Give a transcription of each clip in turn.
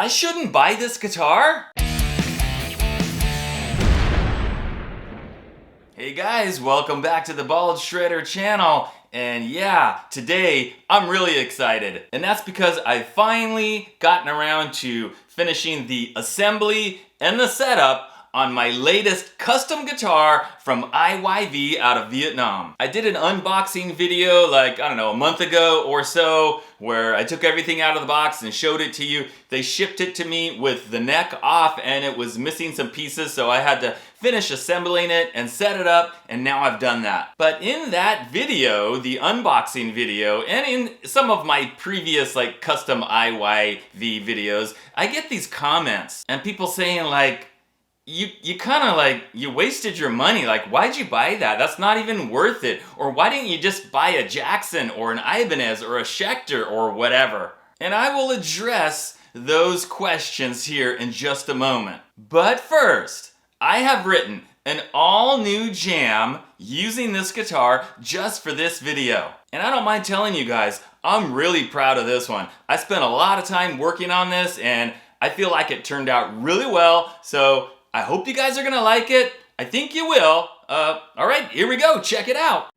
I shouldn't buy this guitar? Hey guys, welcome back to the Bald Shredder channel. And yeah, today I'm really excited. And that's because I've finally gotten around to finishing the assembly and the setup on my latest custom guitar from IYV out of Vietnam. I did an unboxing video like, I don't know, a month ago or so, where I took everything out of the box and showed it to you. They shipped it to me with the neck off and it was missing some pieces, so I had to finish assembling it and set it up, and now I've done that. But in that video, the unboxing video, and in some of my previous like custom IYV videos, I get these comments and people saying like, you kind of like, you wasted your money. Like, why'd you buy that? That's not even worth it. Or why didn't you just buy a Jackson or an Ibanez or a Schecter or whatever? And I will address those questions here in just a moment. But first, I have written an all new jam using this guitar just for this video. And I don't mind telling you guys, I'm really proud of this one. I spent a lot of time working on this and I feel like it turned out really well. So I hope you guys are gonna like it. I think you will. All right, here we go. Check it out.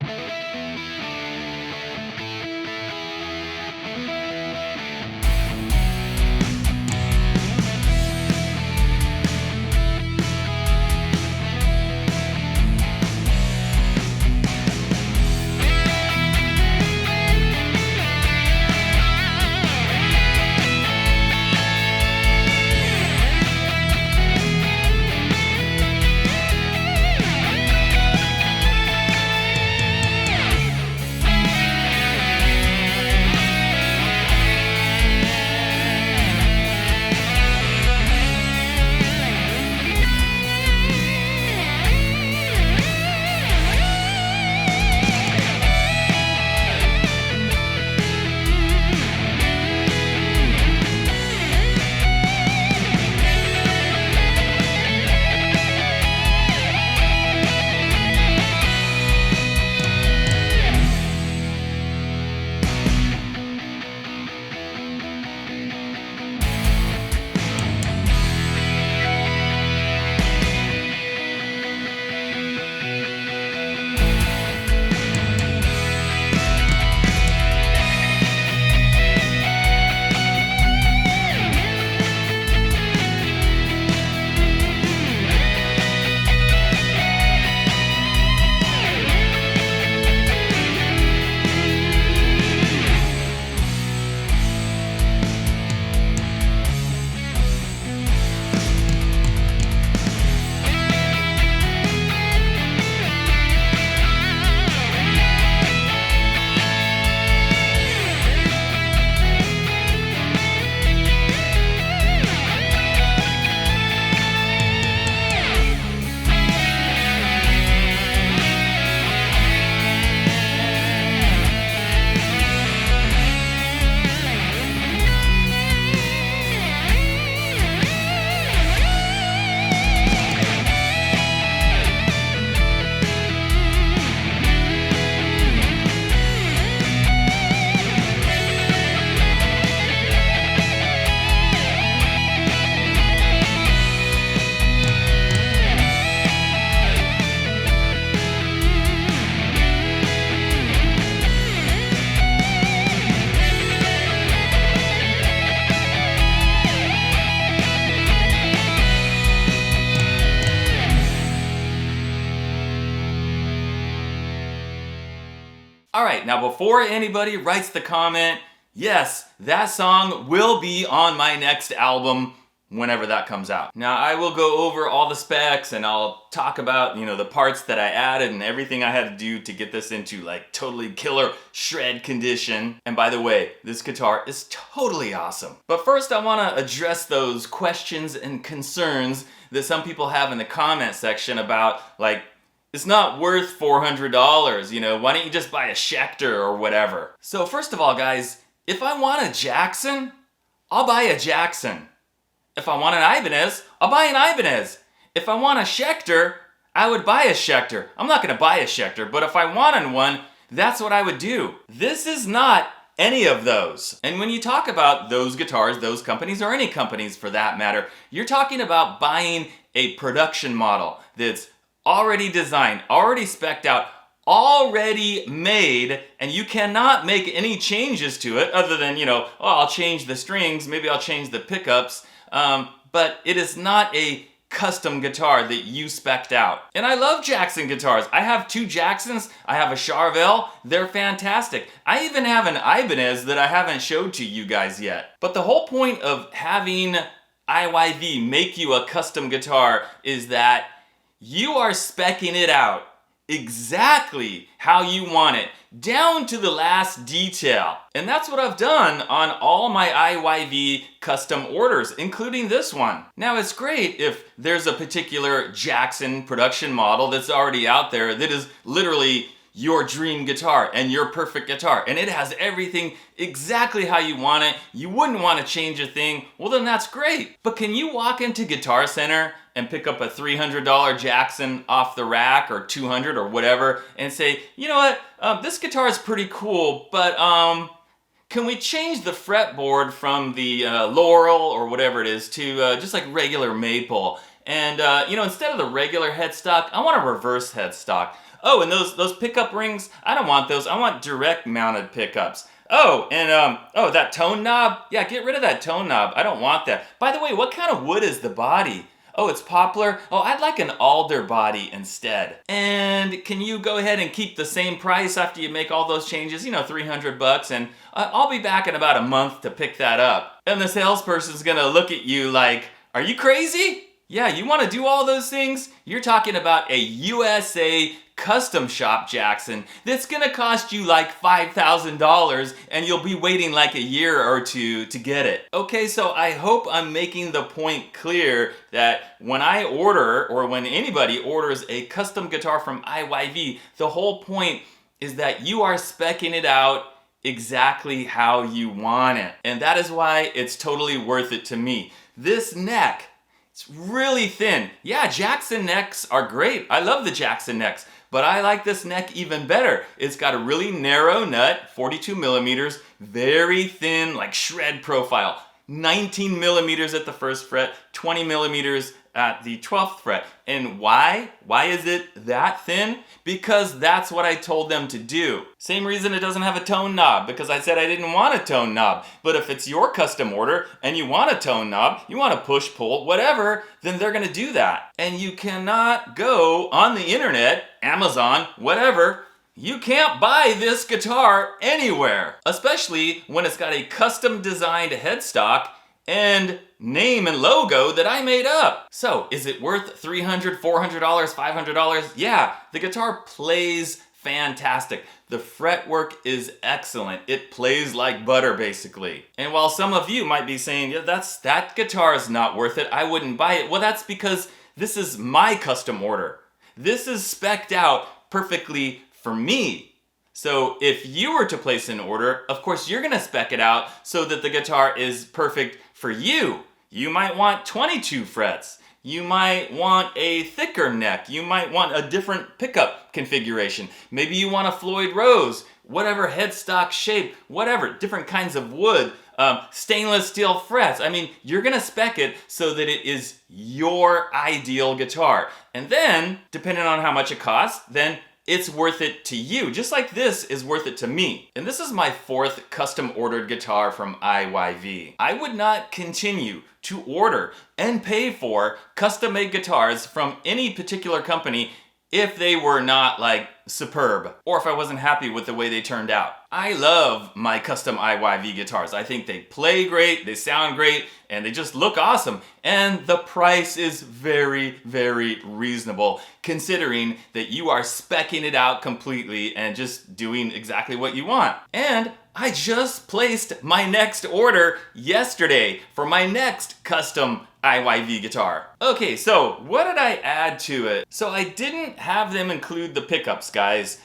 Alright, now before anybody writes the comment, yes, that song will be on my next album whenever that comes out. Now I will go over all the specs and I'll talk about, the parts that I added and everything I had to do to get this into like totally killer shred condition. And by the way, this guitar is totally awesome. But first I want to address those questions and concerns that some people have in the comment section about like, it's not worth $400, why don't you just buy a Schecter or whatever? So first of all, guys, if I want a Jackson, I'll buy a Jackson. If I want an Ibanez, I'll buy an Ibanez. If I want a Schecter, I would buy a Schecter. I'm not gonna buy a Schecter, but if I wanted one, that's what I would do. This is not any of those. And when you talk about those guitars, those companies, or any companies for that matter, you're talking about buying a production model that's already designed, already spec'd out, already made, and you cannot make any changes to it other than, oh, I'll change the strings, maybe I'll change the pickups, but it is not a custom guitar that you spec'd out. And I love Jackson guitars. I have 2 Jacksons, I have a Charvel, they're fantastic. I even have an Ibanez that I haven't showed to you guys yet. But the whole point of having IYV make you a custom guitar is that you are speccing it out exactly how you want it, down to the last detail. And that's what I've done on all my IYV custom orders, including this one. Now, it's great if there's a particular Jackson production model that's already out there that is literally your dream guitar and your perfect guitar, and it has everything exactly how you want it, you wouldn't want to change a thing, well then that's great. But can you walk into Guitar Center and pick up a $300 Jackson off the rack, or $200 or whatever, and say, you know what, this guitar is pretty cool, but can we change the fretboard from the Laurel or whatever it is to just like regular maple? And instead of the regular headstock, I want a reverse headstock. Oh, and those pickup rings, I don't want those. I want direct mounted pickups. Oh, and that tone knob? Yeah, get rid of that tone knob. I don't want that. By the way, what kind of wood is the body? Oh, it's poplar? Oh, I'd like an alder body instead. And can you go ahead and keep the same price after you make all those changes? $300, and I'll be back in about a month to pick that up. And the salesperson's gonna look at you like, are you crazy? Yeah, you want to do all those things? You're talking about a USA custom shop Jackson that's gonna cost you like $5,000, and you'll be waiting like a year or two to get it. Okay, so I hope I'm making the point clear that when I order, or when anybody orders a custom guitar from IYV, the whole point is that you are speccing it out exactly how you want it. And that is why it's totally worth it to me. This neck, it's really thin. Yeah, Jackson necks are great. I love the Jackson necks, but I like this neck even better. It's got a really narrow nut, 42 millimeters, very thin, like shred profile. 19 millimeters at the first fret, 20 millimeters at the 12th fret. And why? Why is it that thin? Because that's what I told them to do. Same reason it doesn't have a tone knob, because I said I didn't want a tone knob. But if it's your custom order and you want a tone knob, you want to push, pull, whatever, then they're going to do that. And you cannot go on the internet, Amazon, whatever, you can't buy this guitar anywhere, especially when it's got a custom designed headstock and name and logo that I made up. So, is it worth $300, $400, $500? Yeah, the guitar plays fantastic. The fretwork is excellent. It plays like butter, basically. And while some of you might be saying, yeah, that guitar is not worth it, I wouldn't buy it. Well, that's because this is my custom order. This is spec'd out perfectly for me. So if you were to place an order, of course you're gonna spec it out so that the guitar is perfect for you. You might want 22 frets. You might want a thicker neck. You might want a different pickup configuration. Maybe you want a Floyd Rose, whatever headstock shape, whatever, different kinds of wood, stainless steel frets. I mean, you're gonna spec it so that it is your ideal guitar. And then, depending on how much it costs, then it's worth it to you, just like this is worth it to me. And this is my 4th custom ordered guitar from IYV. I would not continue to order and pay for custom made guitars from any particular company if they were not like superb, or if I wasn't happy with the way they turned out. I love my custom IYV guitars. I think they play great, they sound great, and they just look awesome. And the price is very, very reasonable, considering that you are speccing it out completely and just doing exactly what you want. And I just placed my next order yesterday for my next custom IYV guitar. Okay, so what did I add to it? So I didn't have them include the pickups, guys,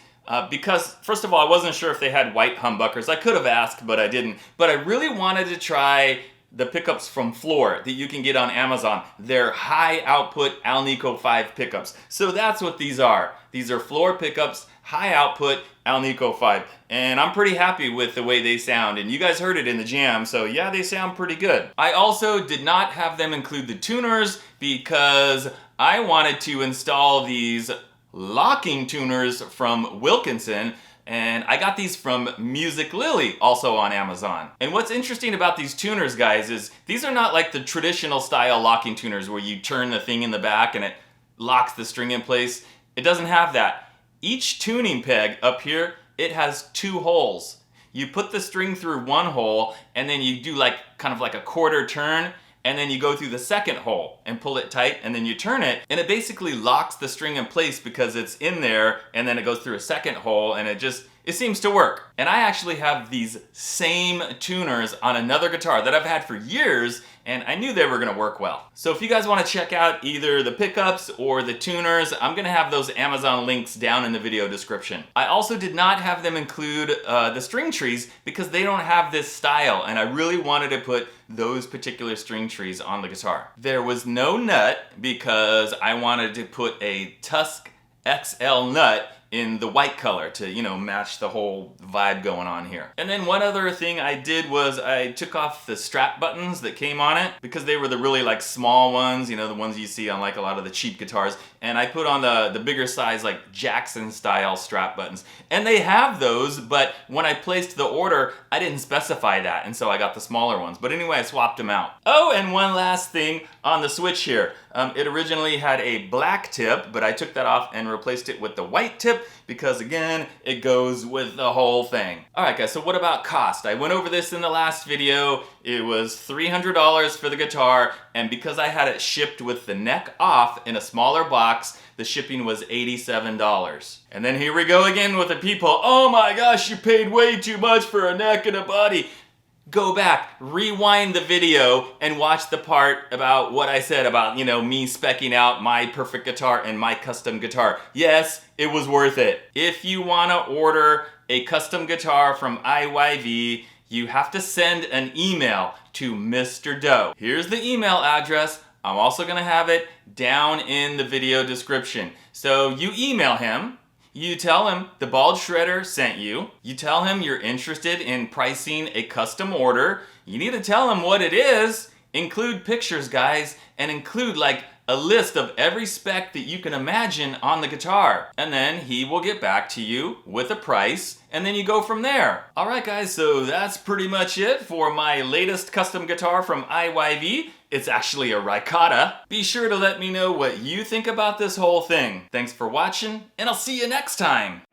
because first of all, I wasn't sure if they had white humbuckers. I could have asked, but I didn't. But I really wanted to try the pickups from Fleor that you can get on Amazon. They're high output Alnico 5 pickups. So that's what these are. These are Fleor pickups, high output Alnico 5. And I'm pretty happy with the way they sound. And you guys heard it in the jam, so yeah, they sound pretty good. I also did not have them include the tuners because I wanted to install these locking tuners from Wilkinson, and I got these from Musiclily, also on Amazon. And what's interesting about these tuners, guys, is these are not like the traditional style locking tuners where you turn the thing in the back and it locks the string in place. It doesn't have that. Each tuning peg up here, it has 2 holes. You put the string through one hole and then you do like kind of like a quarter turn, and then you go through the second hole and pull it tight, and then you turn it, and it basically locks the string in place because it's in there, and then it goes through a second hole, and it seems to work. And I actually have these same tuners on another guitar that I've had for years, and I knew they were gonna work well. So if you guys wanna check out either the pickups or the tuners, I'm gonna have those Amazon links down in the video description. I also did not have them include the string trees because they don't have this style, and I really wanted to put those particular string trees on the guitar. There was no nut because I wanted to put a Tusk XL nut in the white color to, you know, match the whole vibe going on here. And then one other thing I did was I took off the strap buttons that came on it because they were the really like small ones, you know, the ones you see on like a lot of the cheap guitars, and I put on the bigger size like Jackson style strap buttons. And they have those, but when I placed the order, I didn't specify that, and so I got the smaller ones. But anyway, I swapped them out. Oh, and one last thing on the switch here. It originally had a black tip, but I took that off and replaced it with the white tip because, again, it goes with the whole thing. Alright guys, so what about cost? I went over this in the last video. It was $300 for the guitar, and because I had it shipped with the neck off in a smaller box, the shipping was $87. And then here we go again with the people, oh my gosh, you paid way too much for a neck and a body. Go back, rewind the video, and watch the part about what I said about, you know, me specking out my perfect guitar and my custom guitar. Yes, it was worth it. If you want to order a custom guitar from IYV, you have to send an email to Mr. Doe. Here's the email address. I'm also going to have it down in the video description. So you email him. You tell him the Bald Shredder sent you. You tell him you're interested in pricing a custom order. You need to tell him what it is. Include pictures, guys, and include like a list of every spec that you can imagine on the guitar. And then he will get back to you with a price, and then you go from there. Alright guys, so that's pretty much it for my latest custom guitar from IYV. It's actually a Ricotta. Be sure to let me know what you think about this whole thing. Thanks for watching, and I'll see you next time.